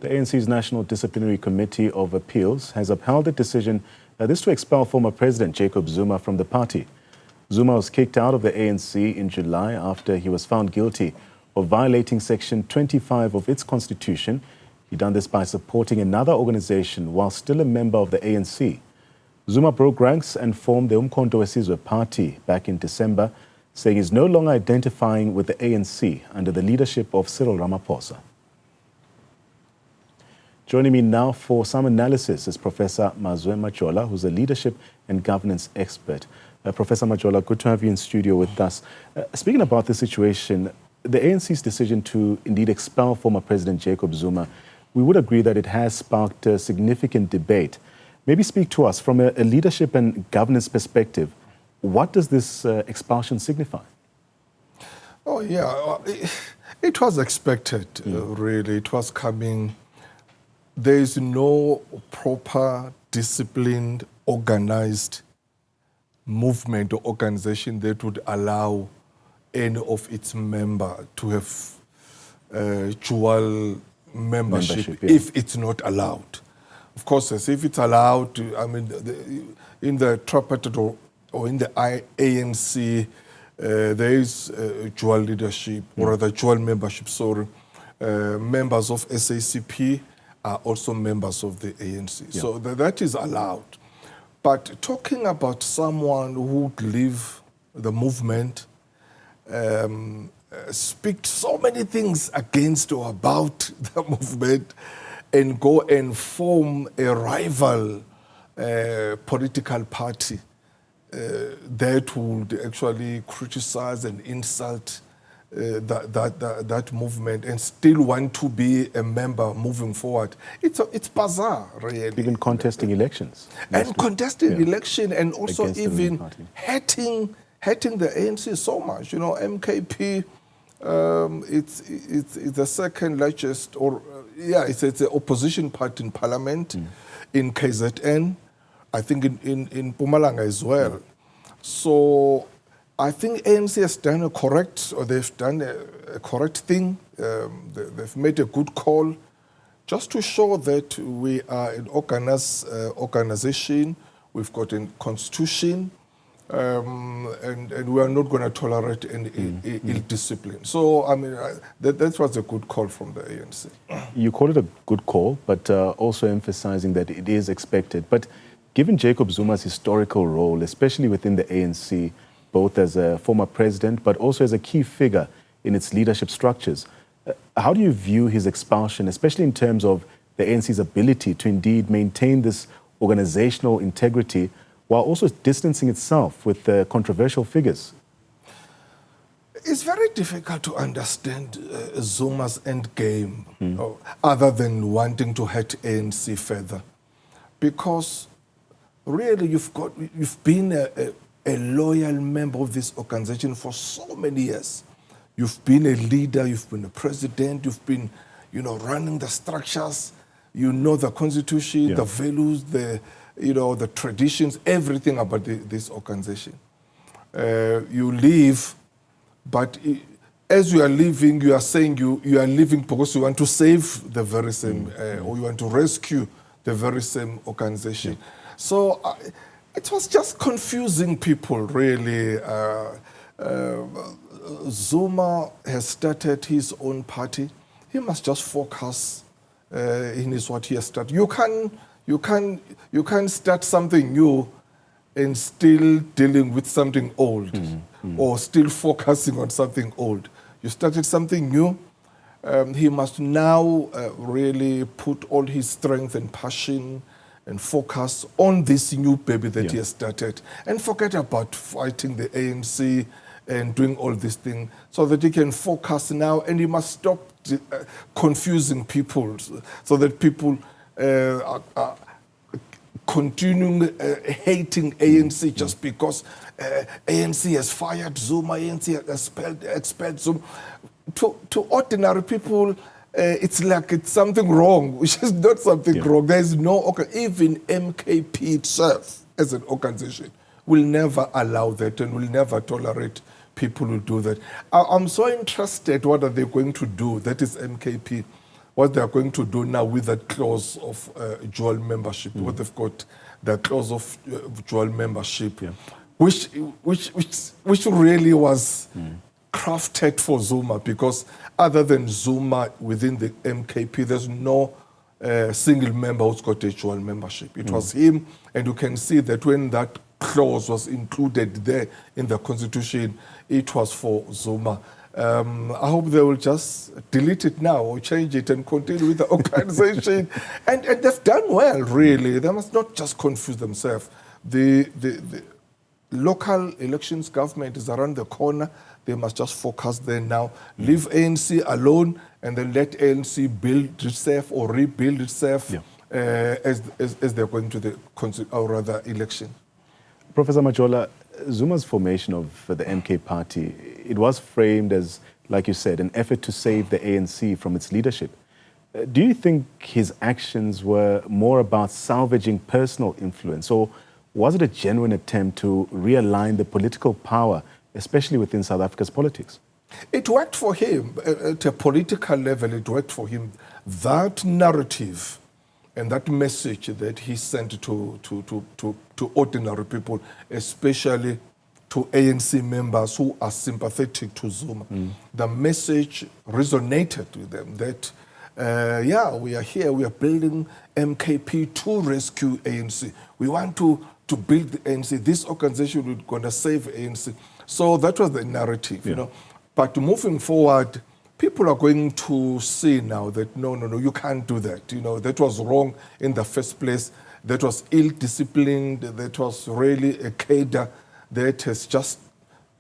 The ANC's National Disciplinary Committee of Appeals has upheld the decision this to expel former President Jacob Zuma from the party. Zuma was kicked out of the ANC in July after he was found guilty of violating Section 25 of its constitution. He done this by supporting another organization while still a member of the ANC. Zuma broke ranks and formed the Umkhonto weSizwe party back in December, saying he's no longer identifying with the ANC under the leadership of Cyril Ramaphosa. Joining me now for some analysis is Professor Mazwe Majola, who's a leadership and governance expert. Professor Majola, good to have you in studio with us. Speaking about the situation, the ANC's decision to indeed expel former President Jacob Zuma, we would agree that it has sparked a significant debate. Maybe speak to us from a leadership and governance perspective. What does this expulsion signify? Oh, yeah, it was expected, really. It was coming. There is no proper, disciplined, organized movement or organization that would allow any of its members to have dual membership if it's not allowed. Of course, as if it's allowed, I mean, in the tripartite or in the ANC, there is dual leadership, or rather dual membership, sorry. Members of SACP are also members of the ANC. Yeah. So that is allowed. But talking about someone who would leave the movement, speak so many things against or about the movement, and go and form a rival political party that would actually criticize and insult that movement and still want to be a member moving forward. It's bizarre, really. Even contesting elections. And contesting election, and also even hating the ANC so much. You know, MKP, it's the second largest, or it's the opposition party in parliament, in KZN, I think in Mpumalanga as well. So I think ANC has done a correct, or they've done a correct thing. They've made a good call, just to show that we are an organized organization. We've got a constitution, and we are not going to tolerate any ill discipline. So, I mean, that was a good call from the ANC. You call it a good call, but also emphasizing that it is expected. But given Jacob Zuma's historical role, especially within the ANC, both as a former president, but also as a key figure in its leadership structures, how do you view his expulsion, especially in terms of the ANC's ability to indeed maintain this organizational integrity while also distancing itself with controversial figures? It's very difficult to understand Zuma's end game, other than wanting to hurt ANC further. Because really you've been a loyal member of this organization for so many years. You've been a leader, you've been a president, you've been, running the structures, the constitution, the values, the traditions, everything about this organization. You leave, but as you are leaving, you are saying you are leaving because you want to save the very same, or you want to rescue the very same organization. So it was just confusing people, really. Zuma has started his own party. He must just focus in what he has started. You can start something new and still dealing with something old, or still focusing on something old. You started something new. He must now really put all his strength and passion and focus on this new baby that he has started, and forget about fighting the ANC and doing all these things, so that he can focus now, and he must stop confusing people, so that people are continuing hating ANC just because ANC has fired Zuma, ANC has expelled Zuma. To ordinary people, it's like it's something wrong, which is not something wrong. There is no, even MKP itself as an organization will never allow that and will never tolerate people who do that. I'm so interested what are they going to do, that is MKP, what they are going to do now with that clause of dual membership, what they've got, the clause of dual membership, which really was crafted for Zuma, because other than Zuma within the MKP, there's no single member who's got a dual membership. It was him, and you can see that when that clause was included there in the constitution, it was for Zuma. I hope they will just delete it now or change it and continue with the organization. and they've done well, really. They must not just confuse themselves. The local elections government is around the corner. They must just focus there now. Leave ANC alone and then let ANC build itself or rebuild itself as they're going to the election. Professor Majola, Zuma's formation of the MK party, it was framed as, like you said, an effort to save the ANC from its leadership. Do you think his actions were more about salvaging personal influence, or was it a genuine attempt to realign the political power, especially within South Africa's politics? It worked for him. At a political level, it worked for him. That narrative and that message that he sent to ordinary people, especially to ANC members who are sympathetic to Zuma, the message resonated with them that, we are here, we are building MKP to rescue ANC. We want to build the ANC. This organization is going to save ANC. So that was the narrative, you know. But moving forward, people are going to see now that, no, you can't do that. You know, that was wrong in the first place. That was ill-disciplined. That was really a cadre that has just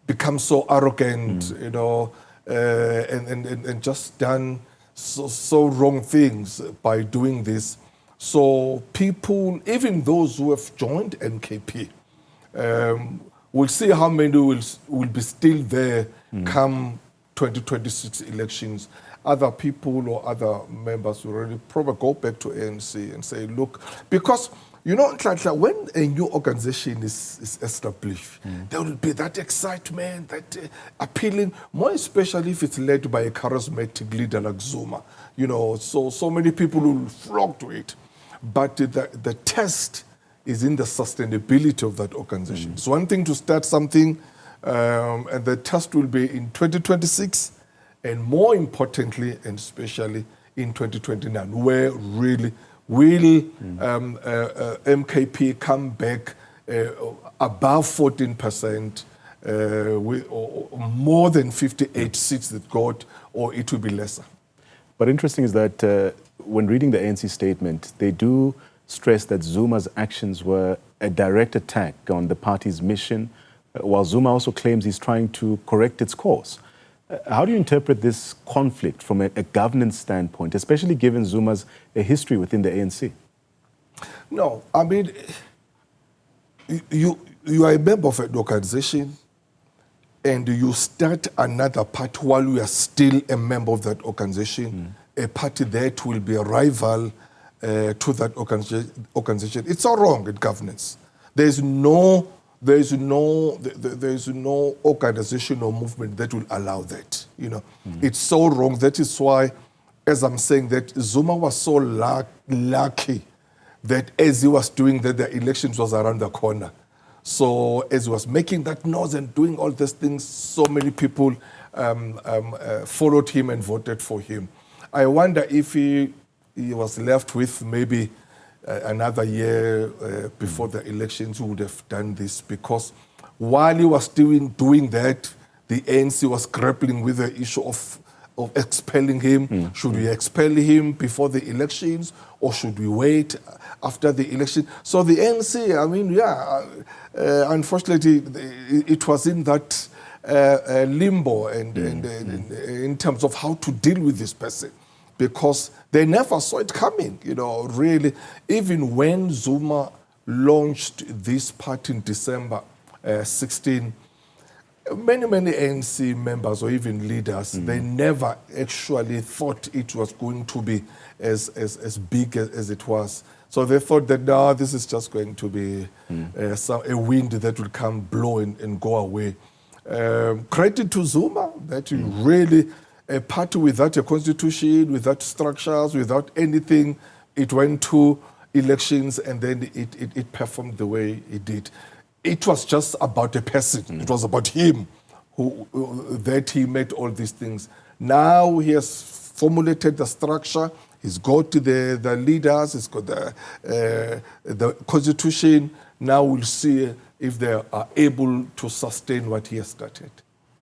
become so arrogant, you know, and just done so wrong things by doing this. So people, even those who have joined NKP, we'll see how many will be still there come 2026 elections. Other people or other members will really probably go back to ANC and say, look, because, you know, when a new organization is established, there will be that excitement, that appealing, more especially if it's led by a charismatic leader like Zuma. You know, so many people will flock to it. But the test is in the sustainability of that organization. It's one thing to start something, and the test will be in 2026, and more importantly, and especially in 2029, where really will MKP come back above 14%, or more than 58 seats that got, or it will be lesser. But interesting is that when reading the ANC statement, they do stress that Zuma's actions were a direct attack on the party's mission, while Zuma also claims he's trying to correct its course. How do you interpret this conflict from a governance standpoint, especially given Zuma's history within the ANC? No, I mean, you are a member of an organization and you start another party while you are still a member of that organization, a party that will be a rival to that organization. It's all wrong in governance. There is no organization or movement that will allow that. You know, it's so wrong. That is why, as I'm saying, that Zuma was so lucky that as he was doing that, the elections was around the corner. So as he was making that noise and doing all these things, so many people followed him and voted for him. I wonder if he was left with maybe another year before the elections, he would have done this, because while he was doing that, the ANC was grappling with the issue of expelling him. Should we expel him before the elections, or should we wait after the election? So the ANC, I mean, unfortunately, it was in that limbo and in terms of how to deal with this person, because they never saw it coming, you know, really. Even when Zuma launched this party in December 16, many ANC members or even leaders, they never actually thought it was going to be as big as it was. So they thought that, no, this is just going to be a wind that will come, blow and go away. Credit to Zuma that he really a party without a constitution, without structures, without anything. It went to elections and then it performed the way it did. It was just about a person. It was about him that he made all these things. Now he has formulated the structure. He's got the leaders. He's got the constitution. Now we'll see if they are able to sustain what he has started.